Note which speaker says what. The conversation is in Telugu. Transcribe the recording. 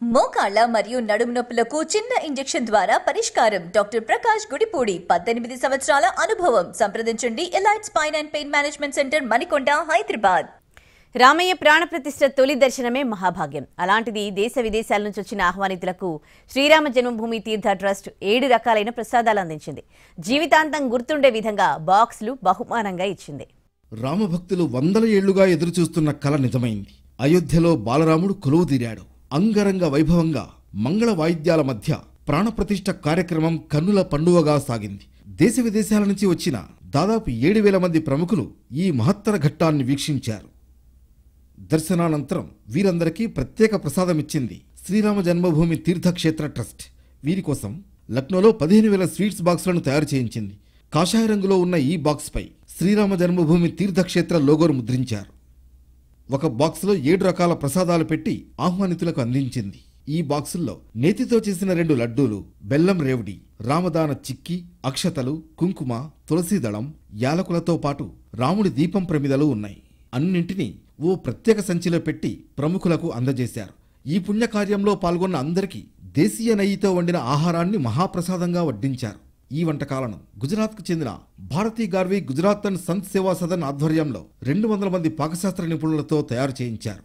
Speaker 1: మోకాళ్ళ మరియు నడుము నొప్పులకు చిన్న ఇంజెక్షన్ ద్వారా పరిష్కారం. డాక్టర్ ప్రకాష్ గుడిపూడి, 18 సంవత్సరాల అనుభవం. సంప్రదించండి. Elite spine and pain management centre, Manikonda, Hyderabad.
Speaker 2: Ramayya ప్రాణప్రతిష్ఠ తొలి దర్శనమే మహాభాగ్యం. అలాంటిది దేశ విదేశాల నుంచి వచ్చిన ఆహ్వానితులకు శ్రీరామ జన్మభూమి తీర్థ ట్రస్ట్ 7 రకాలైన ప్రసాదాలు అందించింది. జీవితాంతం గుర్తుండే విధంగా బాక్సులు బహుమానంగా ఇచ్చింది.
Speaker 3: రామభక్తులు వందల ఏళ్లుగా ఎదురుచూస్తున్న కల నిజమైంది. అయోధ్యలో బాలరాముడు కొలువు తీరాడు. అంగరంగ వైభవంగా మంగళ వాయిద్యాల మధ్య ప్రాణప్రతిష్ఠ కార్యక్రమం కన్నుల పండువగా సాగింది. దేశ విదేశాల నుంచి వచ్చిన దాదాపు 7,000 మంది ప్రముఖులు ఈ మహత్తర ఘట్టాన్ని వీక్షించారు. దర్శనానంతరం వీరందరికీ ప్రత్యేక ప్రసాదమిచ్చింది శ్రీరామ జన్మభూమి తీర్థక్షేత్ర ట్రస్ట్. వీరి కోసం లక్నోలో 15,000 స్వీట్స్ బాక్సులను తయారు చేయించింది. కాషాయ రంగులో ఉన్న ఈ బాక్స్పై శ్రీరామ జన్మభూమి తీర్థక్షేత్ర లోగోను ముద్రించారు. ఒక బాక్సులో 7 రకాల ప్రసాదాలు పెట్టి ఆహ్వానితులకు అందించింది. ఈ బాక్సుల్లో నేతితో చేసిన 2 లడ్డూలు, బెల్లం రేవడి, రామదాన చిక్కి, అక్షతలు, కుంకుమ, తులసీదళం, యాలకులతో పాటు రాముడి దీపం ప్రమిదలు ఉన్నాయి. అన్నింటినీ ఓ ప్రత్యేక సంచిలో పెట్టి ప్రముఖులకు అందజేశారు. ఈ పుణ్యకార్యంలో పాల్గొన్న అందరికీ దేశీయ నెయ్యితో వండిన ఆహారాన్ని మహాప్రసాదంగా వడ్డించారు. ఈ వంటకాలను గుజరాత్కు చెందిన భారతీ గార్వి గుజరాత్ అండ్ సంత్ సేవా సదన్ ఆధ్వర్యంలో 200 మంది పాకశాస్త్ర నిపుణులతో తయారు చేయించారు.